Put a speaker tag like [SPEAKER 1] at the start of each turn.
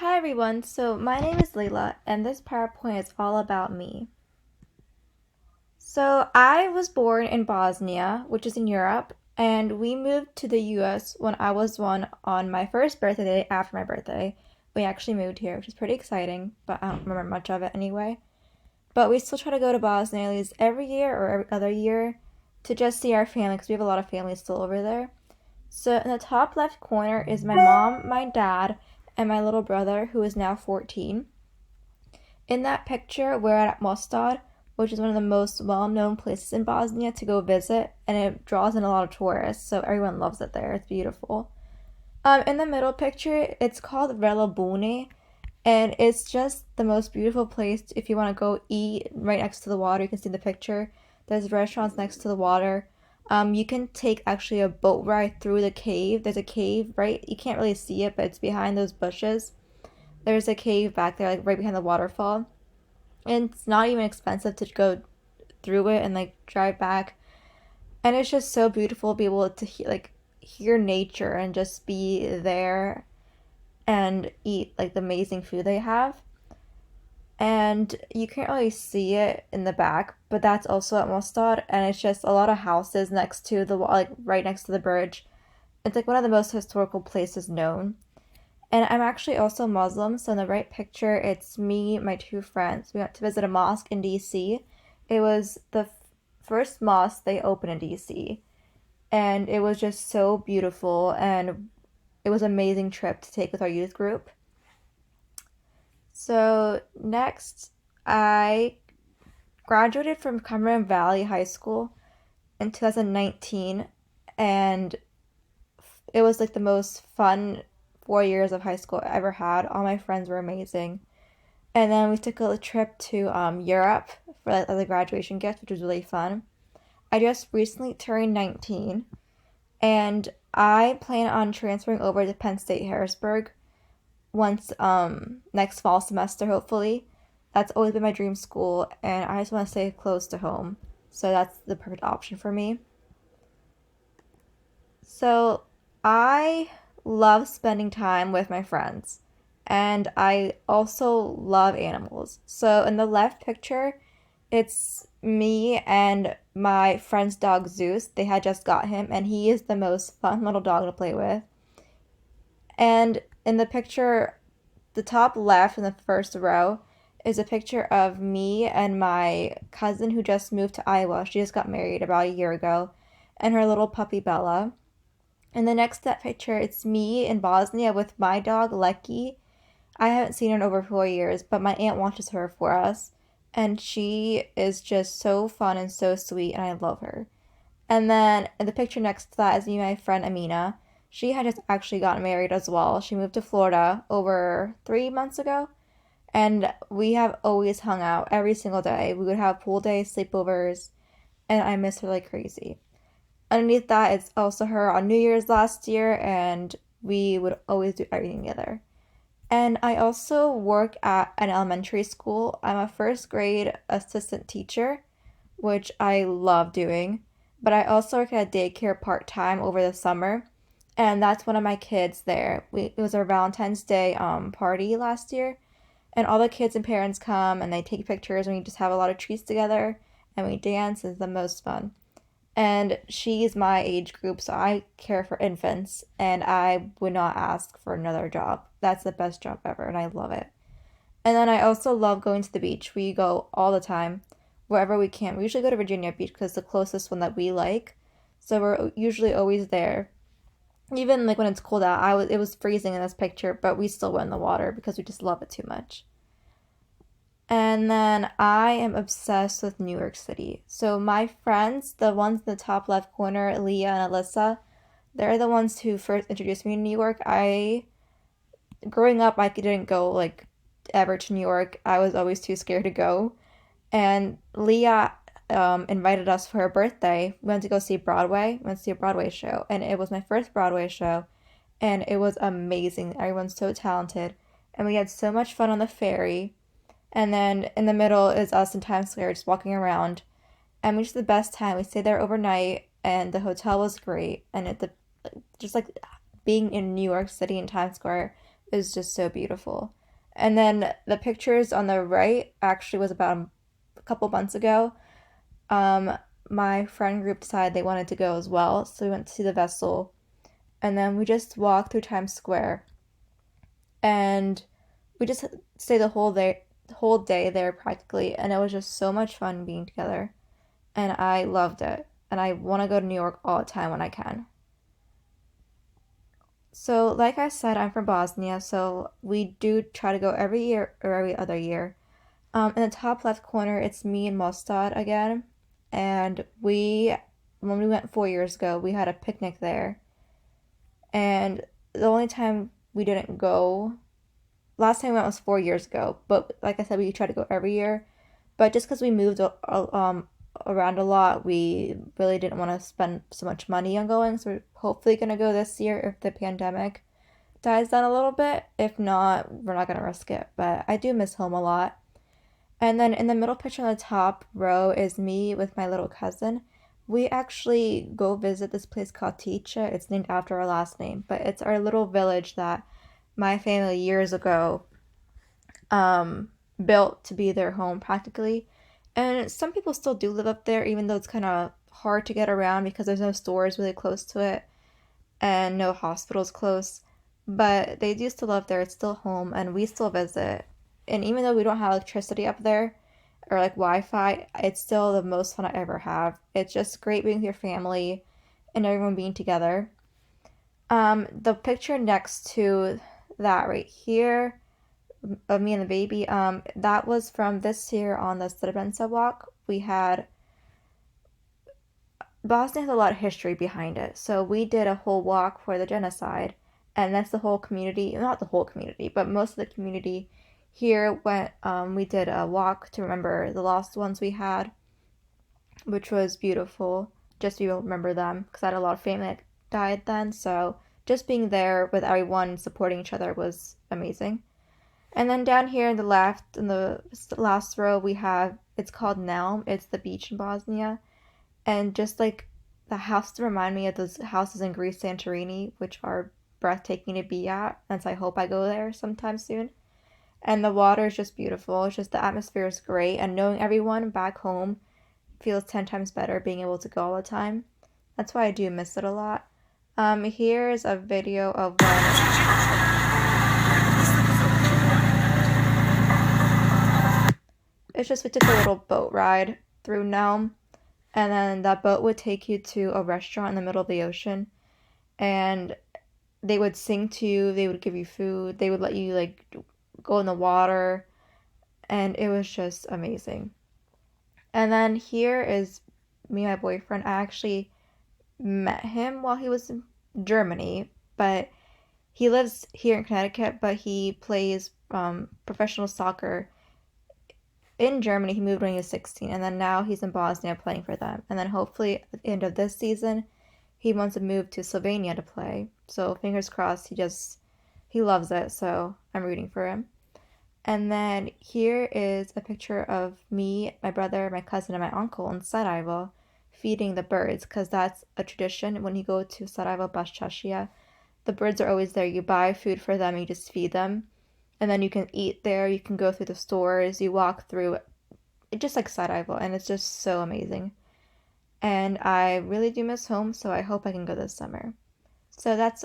[SPEAKER 1] Hi everyone, so my name is Layla, and this PowerPoint is all about me. So I was born in Bosnia, which is in Europe, and we moved to the US when I was one on my first birthday after my birthday. We actually moved here, which is pretty exciting, but I don't remember much of it anyway. But we still try to go to Bosnia at least every year or every other year to just see our family because we have a lot of family still over there. So in the top left corner is my mom, my dad, and my little brother who is now 14. In that picture, we're at Mostar, which is one of the most well known places in Bosnia to go visit, and it draws in a lot of tourists, so everyone loves it there. It's beautiful. In the middle picture, it's called Relabune, and it's just the most beautiful place if you want to go eat right next to the water. You can see the picture. There's restaurants next to the water. You can take actually a boat ride through the cave. There's a cave, right? You can't really see it, but it's behind those bushes. There's a cave back there, like right behind the waterfall. And it's not even expensive to go through it and like drive back. And it's just so beautiful to be able to hear nature and just be there and eat like the amazing food they have. And you can't really see it in the back, but that's also at Mostar, and it's just a lot of houses next to the like right next to the bridge. It's like one of the most historical places known. And I'm actually also Muslim, so in the right picture, it's me, my two friends. We went to visit a mosque in DC. It was the first mosque they opened in DC, and it was just so beautiful, and it was an amazing trip to take with our youth group. So next, I graduated from Cumberland Valley High School in 2019, and it was like the most fun 4 years of high school I ever had. All my friends were amazing. And then we took a trip to Europe for like, as a graduation gift, which was really fun. I just recently turned 19, and I plan on transferring over to Penn State Harrisburg once next fall semester, hopefully. That's always been my dream school, and I just want to stay close to home. So that's the perfect option for me. So I love spending time with my friends, and I also love animals. So in the left picture, it's me and my friend's dog Zeus. They had just got him, and he is the most fun little dog to play with. And in the picture, the top left in the first row is a picture of me and my cousin who just moved to Iowa. She just got married about a year ago, and her little puppy Bella. And the next that picture, it's me in Bosnia with my dog Lecky. I haven't seen her in over 4 years, but my aunt watches her for us. And she is just so fun and so sweet, and I love her. And then in the picture next to that is me and my friend Amina. She had just actually gotten married as well. She moved to Florida over 3 months ago, and we have always hung out every single day. We would have pool days, sleepovers, and I miss her like crazy. Underneath that, it's also her on New Year's last year, and we would always do everything together. And I also work at an elementary school. I'm a first grade assistant teacher, which I love doing. But I also work at a daycare part time over the summer, and that's one of my kids there. It was our Valentine's Day party last year, and all the kids and parents come and they take pictures, and we just have a lot of treats together, and we dance. It's the most fun. And she's my age group, so I care for infants, and I would not ask for another job. That's the best job ever, and I love it. And then I also love going to the beach. We go all the time, wherever we can. We usually go to Virginia Beach because it's the closest one that we like. So we're usually always there. Even like when it's cold out, it was freezing in this picture, but we still went in the water because we just love it too much. And then I am obsessed with New York City. So my friends, the ones in the top left corner, Leah and Alyssa, they're the ones who first introduced me to New York. I growing up, I didn't go like ever to New York. I was always too scared to go. And Leah invited us for her birthday. We went to go see Broadway. We went to see a Broadway show, and it was my first Broadway show, and it was amazing. Everyone's so talented, and we had so much fun on the ferry. And then in the middle is us in Times Square just walking around. And we just had the best time. We stayed there overnight and the hotel was great. And just like being in New York City in Times Square is just so beautiful. And then the pictures on the right actually was about a couple months ago. Um, my friend group decided they wanted to go as well, so we went to see the vessel, and then we just walked through Times Square, and we just stayed the whole day there practically, and it was just so much fun being together, and I loved it, and I want to go to New York all the time when I can. So, like I said, I'm from Bosnia, so we do try to go every year or every other year. In the top left corner, it's me and Mostad again, and when we went 4 years ago, we had a picnic there, and the only time we didn't go, last time we went was 4 years ago, but like I said, we try to go every year, but just because we moved around a lot, we really didn't want to spend so much money on going, so we're hopefully gonna go this year if the pandemic dies down a little bit. If not, we're not gonna risk it, but I do miss home a lot. And then in the middle picture on the top row is me with my little cousin. We actually go visit this place called Ticha. It's named after our last name, but it's our little village that my family years ago um, built to be their home practically. And some people still do live up there, even though it's kind of hard to get around because there's no stores really close to it and no hospitals close. But they do still live there. It's still home, and we still visit. And even though we don't have electricity up there or like Wi-Fi, it's still the most fun I ever have. It's just great being with your family and everyone being together. The picture next to that right here of me and the baby, that was from this year on the Srebrenica walk. We had Bosnia has a lot of history behind it, so we did a whole walk for the genocide, and that's the whole community, not the whole community, but most of the community here went. We did a walk to remember the lost ones we had, which was beautiful. Just to remember them, because I had a lot of family that died then, so just being there with everyone supporting each other was amazing. And then down here in the left, in the last row, we have, it's called Nelm. It's the beach in Bosnia. And just like the house to remind me of those houses in Greece, Santorini, which are breathtaking to be at. And so I hope I go there sometime soon. And the water is just beautiful. It's just the atmosphere is great. And knowing everyone back home feels 10 times better being able to go all the time. That's why I do miss it a lot. Here's a video of when it's just we took a little boat ride through Nelm, and then that boat would take you to a restaurant in the middle of the ocean, and they would sing to you, they would give you food, they would let you like go in the water, and it was just amazing. And then here is me and my boyfriend. I actually met him while he was in Germany, but he lives here in Connecticut, but he plays professional soccer in Germany. He moved when he was 16, and then now he's in Bosnia playing for them. And then hopefully at the end of this season, he wants to move to Slovenia to play. So fingers crossed. He loves it. So I'm rooting for him. And then here is a picture of me, my brother, my cousin, and my uncle in Sarajevo feeding the birds, because that's a tradition when you go to Sarajevo, Basčašća. The birds are always there. You buy food for them, you just feed them, and then you can eat there. You can go through the stores, you walk through it, just like Sarajevo, and it's just so amazing. And I really do miss home, so I hope I can go this summer. So that's